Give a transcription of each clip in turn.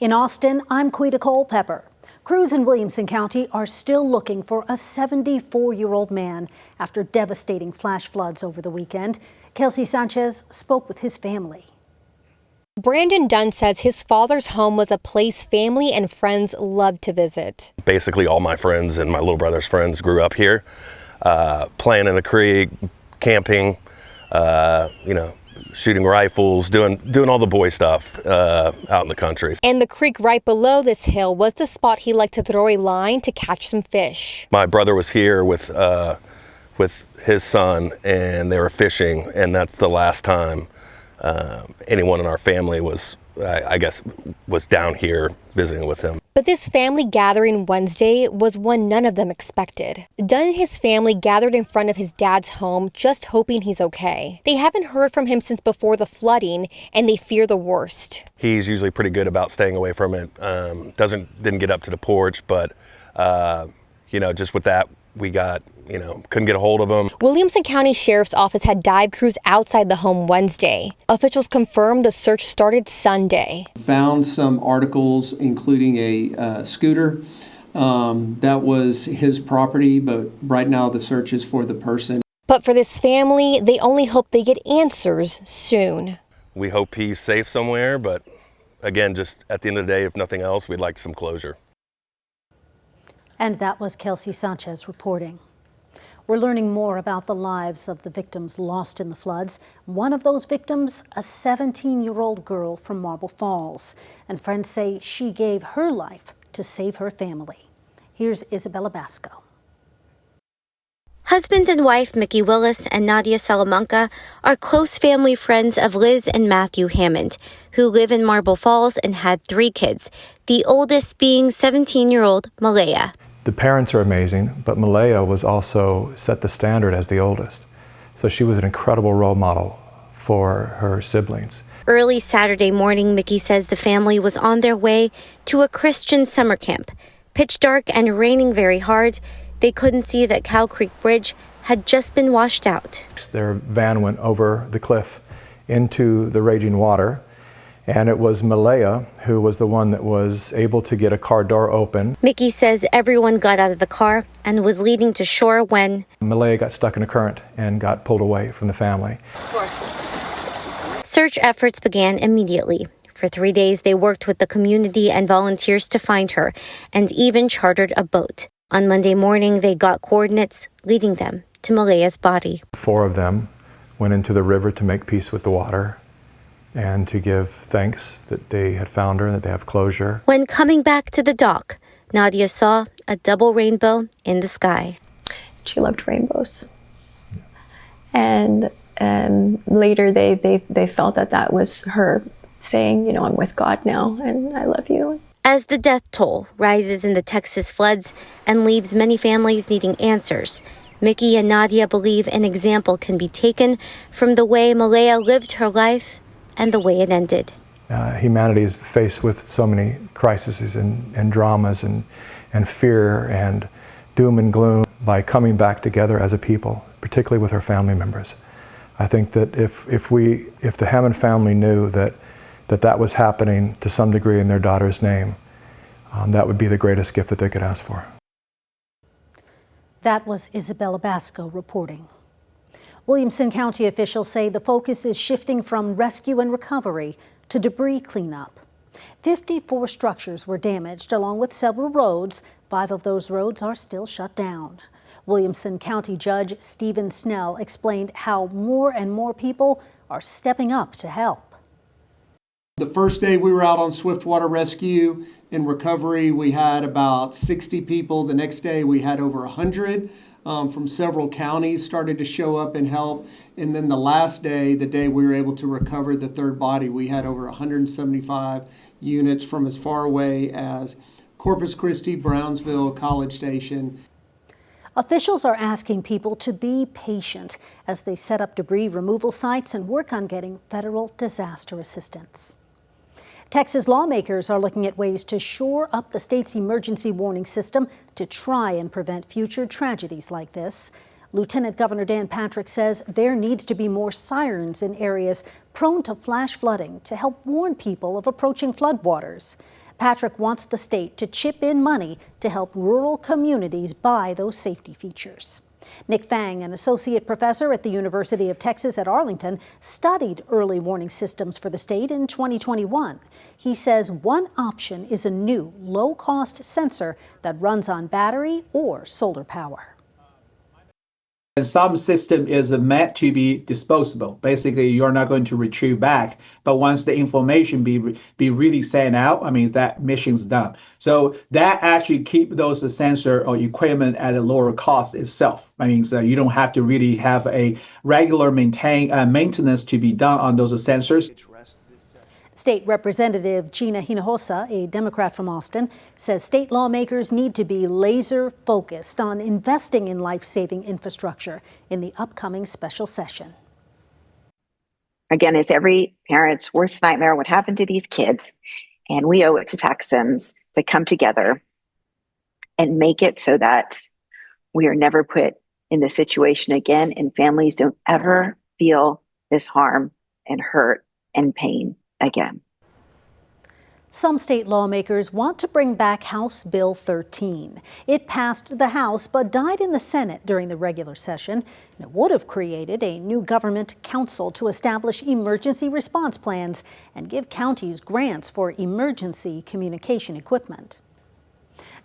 In Austin, I'm Quita Culpepper. Crews in Williamson County are still looking for a 74-year-old man after devastating flash floods over the weekend. Kelsey Sanchez spoke with his family. Brandon Dunn says his father's home was a place family and friends loved to visit. Basically all my friends and my little brother's friends grew up here, playing in the creek, camping, shooting rifles, doing all the boy stuff out in the country. And the creek right below this hill was the spot he liked to throw a line to catch some fish. My brother was here with his son, and they were fishing, and that's the last time anyone in our family was down here visiting with him. But this family gathering Wednesday was one none of them expected. Dunn and his family gathered in front of his dad's home, just hoping he's okay. They haven't heard from him since before the flooding, and they fear the worst. He's usually pretty good about staying away from it. Didn't get up to the porch, but just with that, we couldn't get a hold of him. Williamson County Sheriff's Office had dive crews outside the home Wednesday. Officials confirmed the search started Sunday. Found some articles, including a scooter. That was his property, but right now the search is for the person. But for this family, they only hope they get answers soon. We hope he's safe somewhere, but again, just at the end of the day, if nothing else, we'd like some closure. And that was Kelsey Sanchez reporting. We're learning more about the lives of the victims lost in the floods. One of those victims, a 17-year-old girl from Marble Falls. And friends say she gave her life to save her family. Here's Isabella Basco. Husband and wife Mickey Willis and Nadia Salamanca are close family friends of Liz and Matthew Hammond, who live in Marble Falls and had 3 kids, the oldest being 17-year-old Malaya. The parents are amazing, but Malaya was also set the standard as the oldest. So she was an incredible role model for her siblings. Early Saturday morning, Mickey says the family was on their way to a Christian summer camp. Pitch dark and raining very hard, they couldn't see that Cow Creek Bridge had just been washed out. Their van went over the cliff into the raging water, and it was Malaya who was the one that was able to get a car door open. Mickey says everyone got out of the car and was leading to shore when Malaya got stuck in a current and got pulled away from the family. Search efforts began immediately. For 3 days, they worked with the community and volunteers to find her and even chartered a boat. On Monday morning, they got coordinates leading them to Malaya's body. 4 of them went into the river to make peace with the water and to give thanks that they had found her and that they have closure. When coming back to the dock, Nadia saw a double rainbow in the sky. She loved rainbows. And later they felt that was her saying, I'm with God now and I love you. As the death toll rises in the Texas floods and leaves many families needing answers, Mickey and Nadia believe an example can be taken from the way Malaya lived her life and the way it ended. Humanity is faced with so many crises and dramas and fear and doom and gloom. By coming back together as a people, particularly with our family members, I think that if the Hammond family knew that was happening to some degree in their daughter's name, that would be the greatest gift that they could ask for. That was Isabella Basco reporting. Williamson County officials say the focus is shifting from rescue and recovery to debris cleanup. 54 structures were damaged along with several roads. 5 of those roads are still shut down. Williamson County Judge Stephen Snell explained how more and more people are stepping up to help. The first day we were out on swiftwater rescue and recovery, we had about 60 people. The next day we had over 100. From several counties started to show up and help. And then the last day, the day we were able to recover the 3rd body, we had over 175 units from as far away as Corpus Christi, Brownsville, College Station. Officials are asking people to be patient as they set up debris removal sites and work on getting federal disaster assistance. Texas lawmakers are looking at ways to shore up the state's emergency warning system to try and prevent future tragedies like this. Lieutenant Governor Dan Patrick says there needs to be more sirens in areas prone to flash flooding to help warn people of approaching floodwaters. Patrick wants the state to chip in money to help rural communities buy those safety features. Nick Fang, an associate professor at the University of Texas at Arlington, studied early warning systems for the state in 2021. He says one option is a new low-cost sensor that runs on battery or solar power. And some system is meant to be disposable. Basically, you're not going to retrieve back. But once the information be really sent out, I mean, that mission's done. So that actually keep those sensor or equipment at a lower cost itself. I mean, so you don't have to really have a regular maintenance to be done on those sensors. State Representative Gina Hinojosa, a Democrat from Austin, says state lawmakers need to be laser focused on investing in life-saving infrastructure in the upcoming special session. Again, it's every parent's worst nightmare what happened to these kids, and we owe it to Texans to come together and make it so that we are never put in this situation again, and families don't ever feel this harm and hurt and pain again. Some state lawmakers want to bring back House Bill 13. It passed the House but died in the Senate during the regular session. It would have created a new government council to establish emergency response plans and give counties grants for emergency communication equipment.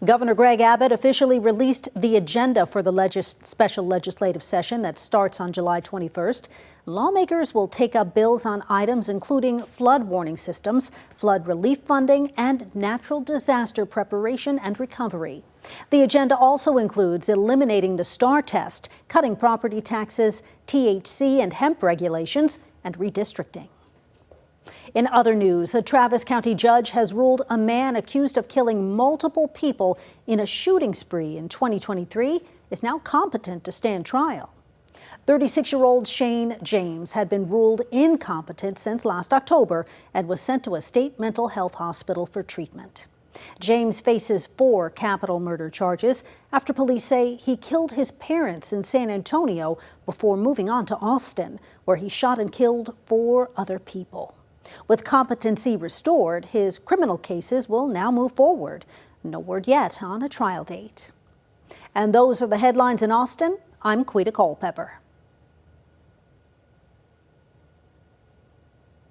Governor Greg Abbott officially released the agenda for the special legislative session that starts on July 21st. Lawmakers will take up bills on items including flood warning systems, flood relief funding, and natural disaster preparation and recovery. The agenda also includes eliminating the STAR test, cutting property taxes, THC and hemp regulations, and redistricting. In other news, a Travis County judge has ruled a man accused of killing multiple people in a shooting spree in 2023 is now competent to stand trial. 36-year-old Shane James had been ruled incompetent since last October and was sent to a state mental health hospital for treatment. James faces 4 capital murder charges after police say he killed his parents in San Antonio before moving on to Austin, where he shot and killed 4 other people. With competency restored, his criminal cases will now move forward. No word yet on a trial date. And those are the headlines in Austin. I'm Quita Culpepper.